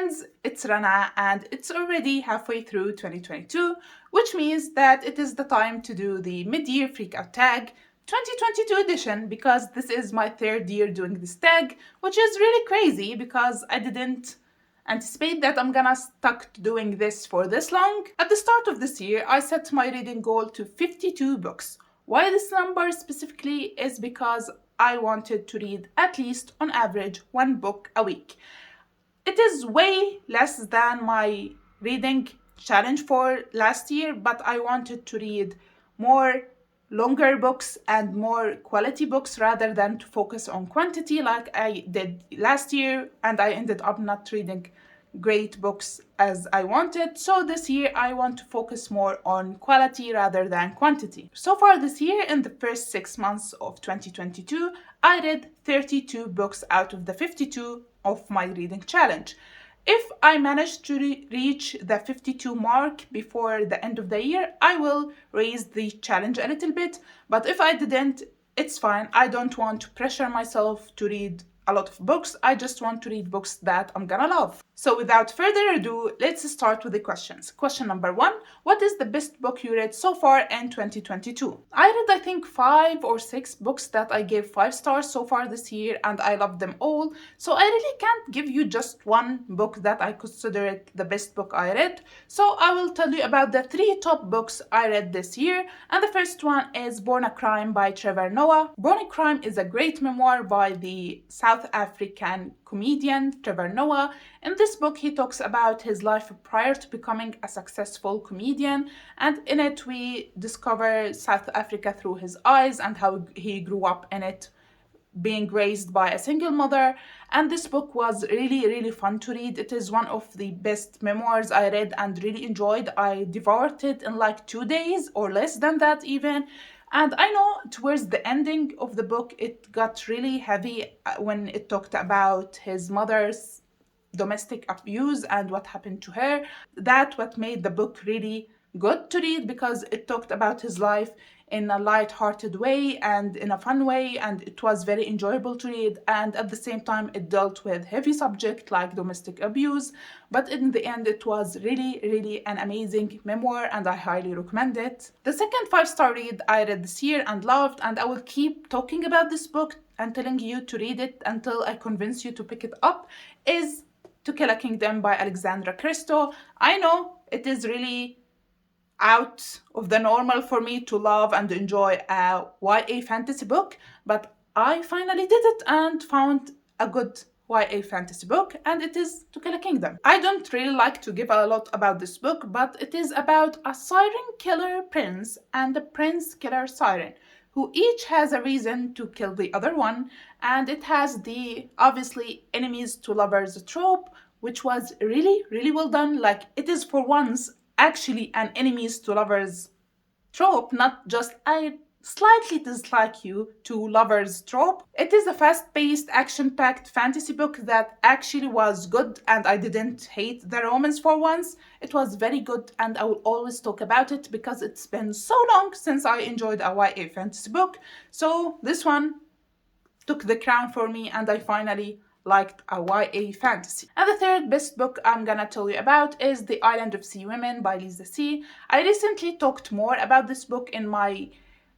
friends, it's Rana and it's already halfway through 2022, which means that it is the time to do the mid-year freakout tag 2022 edition, because this is my third year doing this tag, which is really crazy because I didn't anticipate that I'm gonna stuck doing this for this long. At the start of this year, I set my reading goal to 52 books. Why this number specifically is because I wanted to read at least on average one book a week. It is way less than my reading challenge for last year, but I wanted to read more longer books and more quality books rather than to focus on quantity like I did last year, and I ended up not reading great books as I wanted. So this year I want to focus more on quality rather than quantity. So far this year, in the first 6 months of 2022, I read 32 books out of the 52 of my reading challenge. If I manage to reach the 52 mark before the end of the year, I will raise the challenge a little bit. But if I didn't, it's fine. I don't want to pressure myself to read a lot of books. I just want to read books that I'm gonna love. So without further ado, let's start with the questions. Question number 1, what is the best book you read so far in 2022? I read, I think, 5 or 6 books that I gave 5 stars so far this year, and I loved them all. So I really can't give you just one book that I consider it the best book I read. So I will tell you about the 3 top books I read this year. And the first one is Born a Crime by Trevor Noah. Born a Crime is a great memoir by the South African comedian Trevor Noah. In this book, he talks about his life prior to becoming a successful comedian, and in it we discover South Africa through his eyes and how he grew up in it, being raised by a single mother. And this book was really fun to read. It is one of the best memoirs I read and really enjoyed. I devoured it in like 2 days or less than that even. And I know towards the ending of the book, it got really heavy when it talked about his mother's domestic abuse and what happened to her. That's what made the book really good to read, because it talked about his life in a light-hearted way and in a fun way, and it was very enjoyable to read. And at the same time, it dealt with heavy subject like domestic abuse, but in the end it was really an amazing memoir, and I highly recommend it. The second 5-star read I read this year and loved, and I will keep talking about this book and telling you to read it until I convince you to pick it up, is To Kill a Kingdom by Alexandra Christo. I know it is really out of the normal for me to love and enjoy a YA fantasy book, but I finally did it and found a good YA fantasy book, and it is To Kill a Kingdom. I don't really like to give a lot about this book, but it is about a siren killer prince and a prince killer siren, who each has a reason to kill the other one, and it has the obviously enemies to lovers trope, which was really well done. Like, it is for once actually an enemies to lovers trope, not just I slightly dislike you to lovers trope. It is a fast-paced, action-packed fantasy book that actually was good, and I didn't hate the romance for once. It was very good, and I will always talk about it because it's been so long since I enjoyed a YA fantasy book. So this one took the crown for me, and I finally liked a YA fantasy. And the third best book I'm gonna tell you about is The Island of Sea Women by Lisa C. I recently talked more about this book in my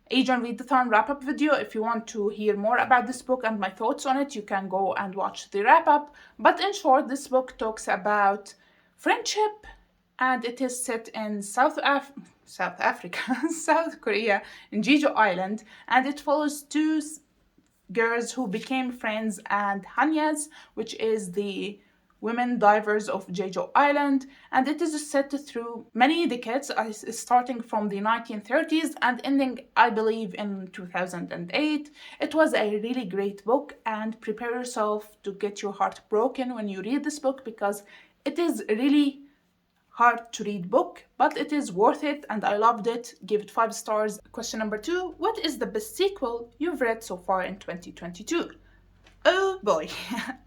Asian Readathon wrap-up video. If you want to hear more about this book and my thoughts on it, you can go and watch the wrap-up. But in short, this book talks about friendship, and it is set in South Africa, South Korea, in Jeju Island, and it follows 2 girls who became friends and hanyas, which is the women divers of Jeju Island, and it is set through many decades, starting from the 1930s and ending, I believe, in 2008. It was a really great book, and prepare yourself to get your heart broken when you read this book, because it is really hard to read book, but it is worth it, and I loved it. Give it 5 stars. Question number 2, what is the best sequel you've read so far in 2022? Oh boy,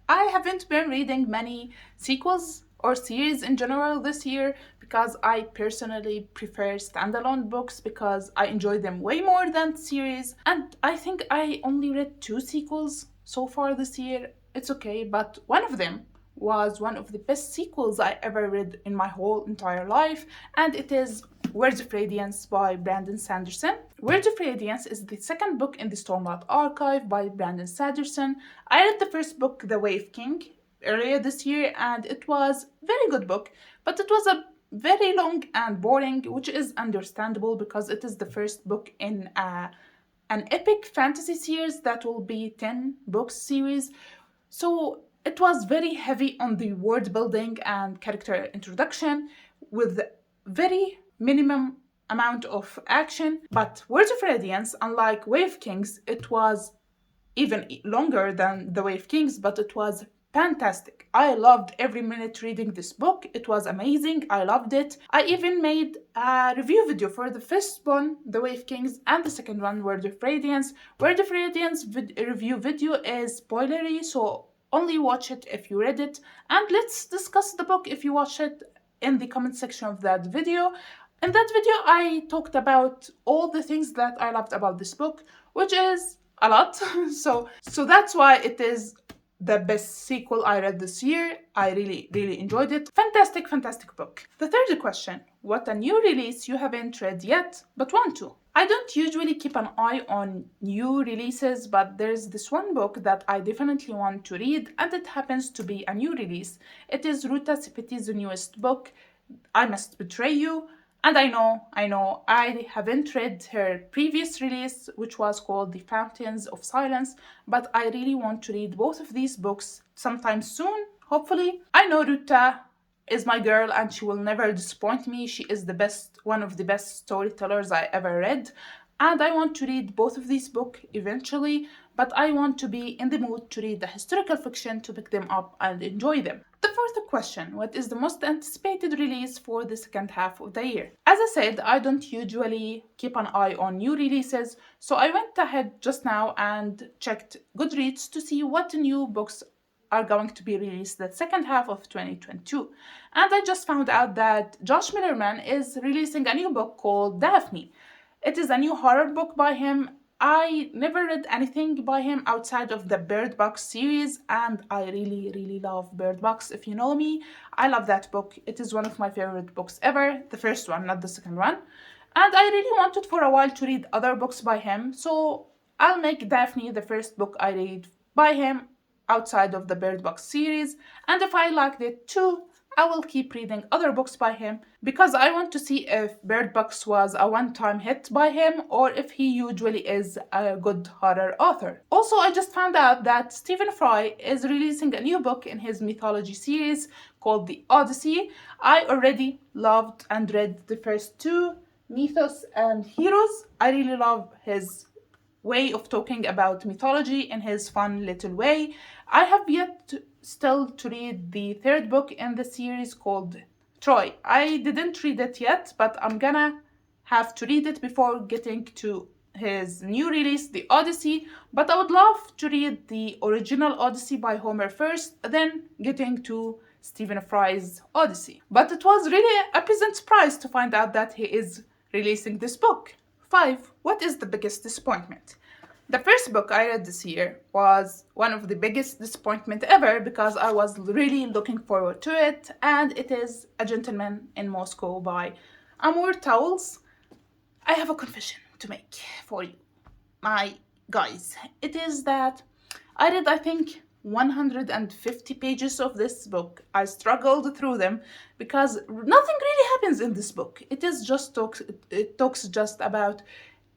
I haven't been reading many sequels or series in general this year, because I personally prefer standalone books because I enjoy them way more than series, and I think I only read 2 sequels so far this year. It's okay, but one of them was one of the best sequels I ever read in my whole entire life, and it is Words of Radiance by Brandon Sanderson. Words of Radiance is the second book in the Stormlight Archive by Brandon Sanderson. I read the first book, The Wave King, earlier this year, and it was a very good book, but it was a very long and boring, which is understandable because it is the first book in an epic fantasy series that will be 10 books series. So it was very heavy on the world building and character introduction with very minimum amount of action. But Words of Radiance, unlike Wave Kings, it was even longer than The Wave Kings, but it was fantastic. I loved every minute reading this book. It was amazing. I loved it. I even made a review video for the first one, The Wave Kings, and the second one, Word of Radiance. Word of Radiance review video is spoilery, so only watch it if you read it. And let's discuss the book if you watch it in the comment section of that video. In that video, I talked about all the things that I loved about this book, which is a lot. So that's why it is the best sequel I read this year. I really enjoyed it. Fantastic book. The third question, what a new release you haven't read yet but want to? I don't usually keep an eye on new releases, but there's this one book that I definitely want to read, and it happens to be a new release. It is Ruta Sepetys' newest book, I Must Betray You. And I know, I haven't read her previous release, which was called The Fountains of Silence, but I really want to read both of these books sometime soon, hopefully. I know Ruta is my girl and she will never disappoint me. She is one of the best storytellers I ever read. And I want to read both of these books eventually, but I want to be in the mood to read the historical fiction to pick them up and enjoy them. The fourth question, what is the most anticipated release for the second half of the year? As I said, I don't usually keep an eye on new releases, so I went ahead just now and checked Goodreads to see what new books are going to be released the second half of 2022. And I just found out that Josh Millerman is releasing a new book called Daphne. It is a new horror book by him. I never read anything by him outside of the Bird Box series, and I really love Bird Box. If you know me, I love that book. It is one of my favorite books ever. The first one, not the second one. And I really wanted for a while to read other books by him, so I'll make Daphne the first book I read by him outside of the Bird Box series. And if I liked it too, I will keep reading other books by him because I want to see if Bird Box was a one-time hit by him or if he usually is a good horror author. Also, I just found out that Stephen Fry is releasing a new book in his mythology series called The Odyssey. I already loved and read the first two, Mythos and Heroes. I really love his way of talking about mythology in his fun little way. I have yet still to read the third book in the series called Troy. I didn't read it yet, but I'm gonna have to read it before getting to his new release, The Odyssey. But I would love to read the original Odyssey by Homer first, then getting to Stephen Fry's Odyssey. But it was really a pleasant surprise to find out that he is releasing this book. 5. What is the biggest disappointment? The first book I read this year was one of the biggest disappointment ever because I was really looking forward to it, and it is A Gentleman in Moscow by Amor Towles. I have a confession to make for you, my guys. It is that I read, I think, 150 pages of this book. I struggled through them because nothing really happens in this book. It talks just about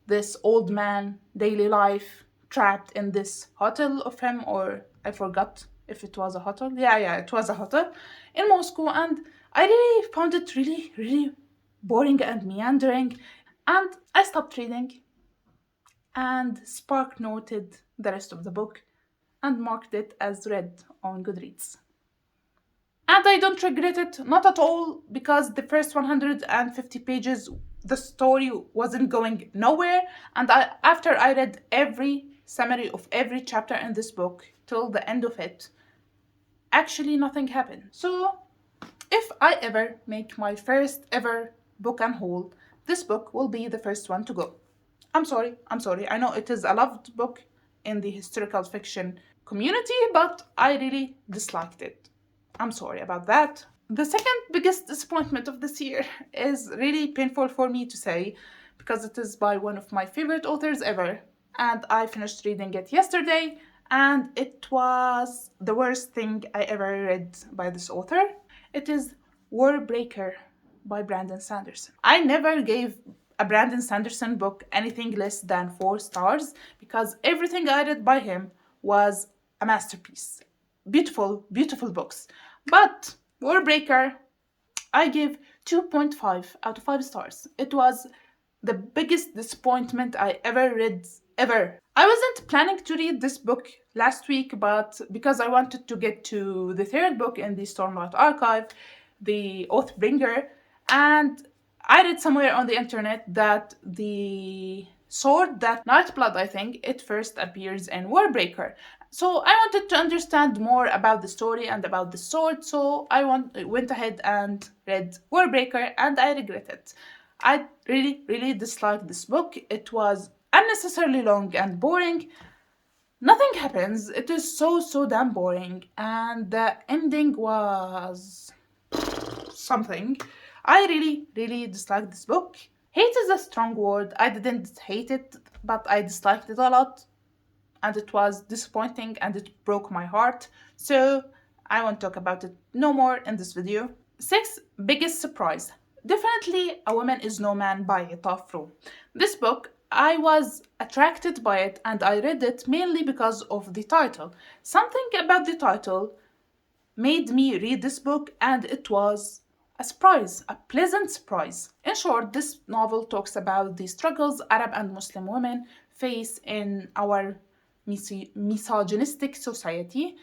this old man daily life trapped in this hotel of him, or I forgot if it was a hotel. Yeah, it was a hotel in Moscow, and I really found it really boring and meandering, and I stopped reading and spark noted the rest of the book and marked it as read on Goodreads. And I don't regret it, not at all, because the first 150 pages, the story wasn't going nowhere. And after I read every summary of every chapter in this book till the end of it, actually nothing happened. So if I ever make my first ever book and haul, this book will be the first one to go. I'm sorry. I know it is a loved book in the historical fiction community, but I really disliked it. I'm sorry about that. The second biggest disappointment of this year is really painful for me to say because it is by one of my favorite authors ever, and I finished reading it yesterday, and it was the worst thing I ever read by this author. It is Warbreaker by Brandon Sanderson. I never gave a Brandon Sanderson book anything less than 4 stars because everything I read by him was a masterpiece. Beautiful, beautiful books. But Warbreaker, I give 2.5 out of 5 stars. It was the biggest disappointment I ever read, ever. I wasn't planning to read this book last week, but because I wanted to get to the third book in the Stormlight Archive, the Oathbringer, and I read somewhere on the internet that the sword that Nightblood, I think, it first appears in Warbreaker. So I wanted to understand more about the story and about the sword, so I went ahead and read Warbreaker, and I regret it. I really, really disliked this book. It was unnecessarily long and boring. Nothing happens. It is so damn boring, and the ending was something. I really, really disliked this book. Hate is a strong word. I didn't hate it, but I disliked it a lot, and it was disappointing and it broke my heart. So I won't talk about it no more in this video. 6. Biggest surprise. Definitely A Woman Is No Man by Tafro. This book, I was attracted by it and I read it mainly because of the title. Something about the title made me read this book, and it was a surprise, a pleasant surprise. In short, this novel talks about the struggles Arab and Muslim women face in our misogynistic society.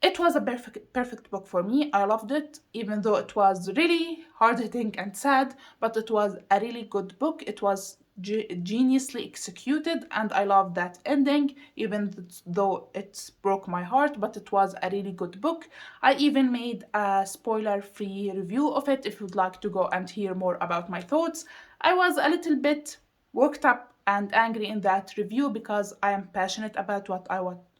It was a perfect book for me. I loved it, even though it was really hard-hitting and sad, but it was a really good book. It was geniusly executed, and I loved that ending, even though it broke my heart, but it was a really good book. I even made a spoiler-free review of it if you'd like to go and hear more about my thoughts. I was a little bit worked up and angry in that review because I am passionate about what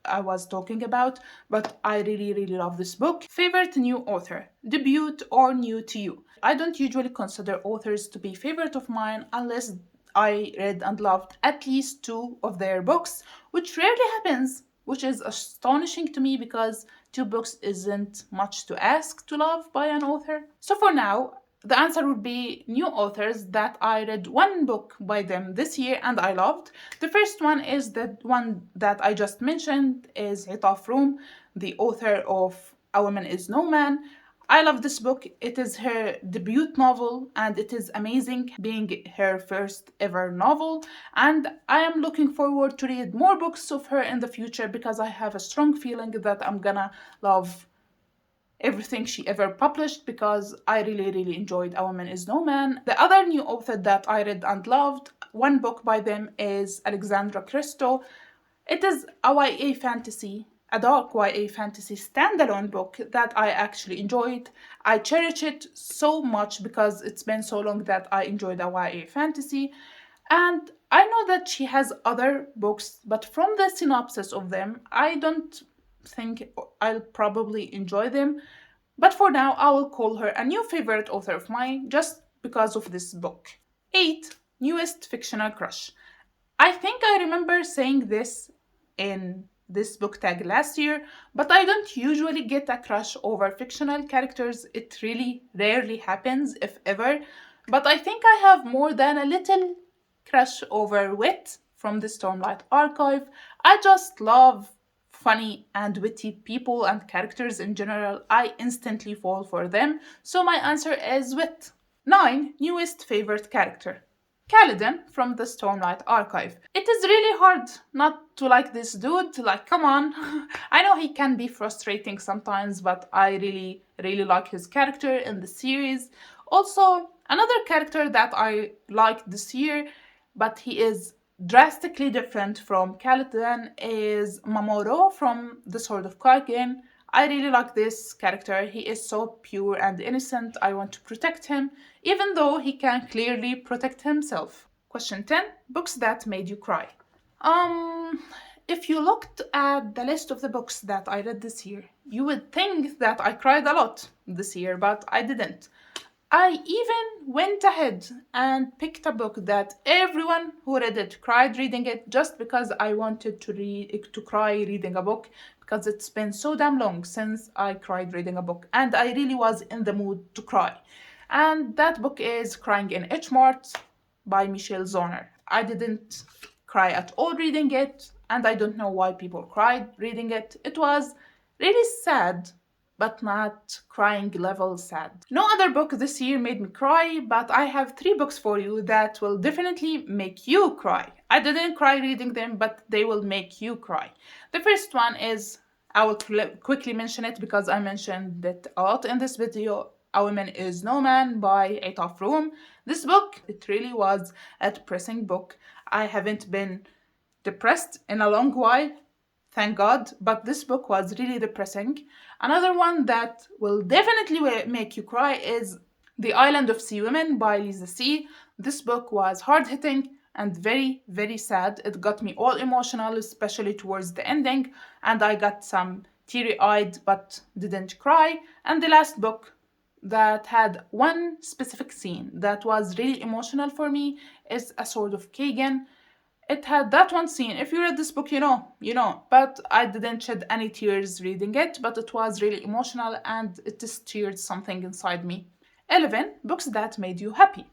I was talking about, but I really, really love this book. Favorite new author, debut or new to you? I don't usually consider authors to be favorite of mine unless I read and loved at least 2 of their books, which rarely happens, which is astonishing to me because 2 books isn't much to ask to love by an author. So for now, the answer would be new authors that I read 1 book by them this year and I loved. The first one is the one that I just mentioned, is Hitaf Room, the author of A Woman Is No Man. I love this book. It is her debut novel and it is amazing being her first ever novel, and I am looking forward to read more books of her in the future because I have a strong feeling that I'm gonna love everything she ever published because I really, really enjoyed A Woman Is No Man. The other new author that I read and loved, 1 book by them, is Alexandra Christo. It is a YA fantasy, a dark YA fantasy standalone book that I actually enjoyed. I cherish it so much because it's been so long that I enjoyed a YA fantasy. And I know that she has other books, but from the synopsis of them, I don't think I'll probably enjoy them. But for now, I will call her a new favorite author of mine just because of this book. 8. Newest fictional crush. I think I remember saying this in this book tag last year, but I don't usually get a crush over fictional characters. It really rarely happens, if ever. But I think I have more than a little crush over Wit from the Stormlight Archive. I just love funny and witty people and characters in general. I instantly fall for them. So my answer is Wit. 9. Newest favorite character. Kaladin from the Stormlight Archive. It is really hard not to like this dude. Like, come on. I know he can be frustrating sometimes, but I really, really like his character in the series. Also, another character that I liked this year, but he is drastically different from Kaladin, is Mamoru from The Sword of Kargin. I really like this character. He is so pure and innocent. I want to protect him, even though he can clearly protect himself. Question 10. Books that made you cry. If you looked at the list of the books that I read this year, You would think that I cried a lot this year, but I didn't. I even went ahead and picked a book that everyone who read it cried reading it, just because I wanted to cry reading a book, because it's been so damn long since I cried reading a book and I really was in the mood to cry. And that book is Crying in H Mart by Michelle Zauner. I didn't cry at all reading it, and I don't know why people cried reading it. It was really sad, but not crying level sad. No other book this year made me cry, but I have 3 books for you that will definitely make you cry. I didn't cry reading them, but they will make you cry. The first one is, I will quickly mention it because I mentioned it a lot in this video, A Woman is No Man by Ataf Room. This book, it really was a depressing book. I haven't been depressed in a long while, thank God, but this book was really depressing. Another one that will definitely make you cry is The Island of Sea Women by Lisa C. This book was hard-hitting and very, very sad. It got me all emotional, especially towards the ending, and I got some teary-eyed but didn't cry. And the last book that had one specific scene that was really emotional for me is A Sword of Kagan. It had that one scene. If you read this book, you know. But I didn't shed any tears reading it, but it was really emotional and it stirred something inside me. 11 books that made you happy.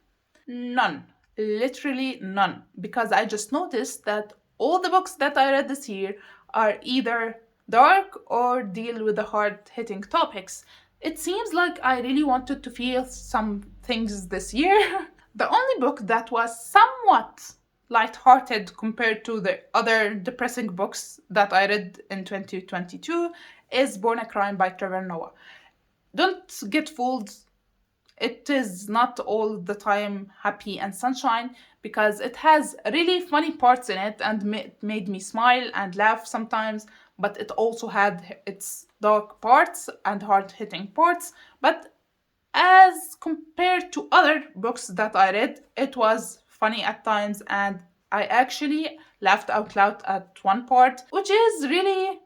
None. Literally none. Because I just noticed that all the books that I read this year are either dark or deal with the hard-hitting topics. It seems like I really wanted to feel some things this year. The only book that was somewhat light-hearted compared to the other depressing books that I read in 2022 is Born a Crime by Trevor Noah. Don't get fooled. It is not all the time happy and sunshine, because it has really funny parts in it and made me smile and laugh sometimes, but it also had its dark parts and hard-hitting parts. But as compared to other books that I read, it was funny at times, and I actually laughed out loud at one part, which is really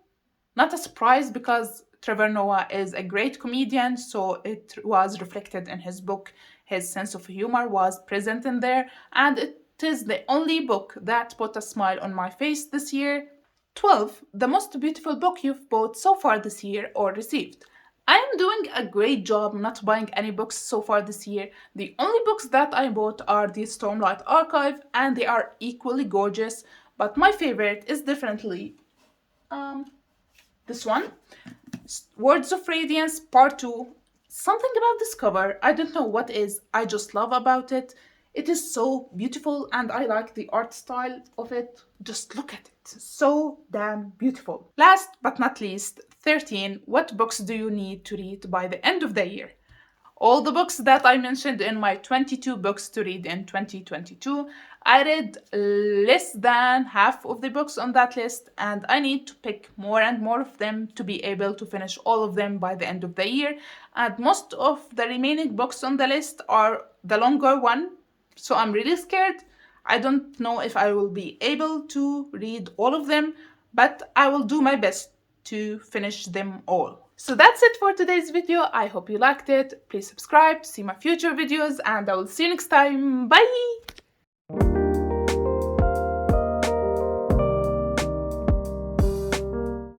not a surprise because Trevor Noah is a great comedian, so it was reflected in his book. His sense of humor was present in there, and it is the only book that put a smile on my face this year. 12. The most beautiful book you've bought so far this year or received. I am doing a great job not buying any books so far this year. The only books that I bought are the Stormlight Archive, and they are equally gorgeous, but my favorite is definitely this one, Words of Radiance Part 2. Something about this cover, I don't know what is, I just love about it. It is so beautiful and I like the art style of it. Just look at it. So damn beautiful. Last but not least, 13. What books do you need to read by the end of the year? All the books that I mentioned in my 22 books to read in 2022, I read less than half of the books on that list, and I need to pick more and more of them to be able to finish all of them by the end of the year. And most of the remaining books on the list are the longer one, so I'm really scared. I don't know if I will be able to read all of them, but I will do my best to finish them all. So that's it for today's video. I hope you liked it. Please subscribe to see my future videos, and I will see you next time. Bye!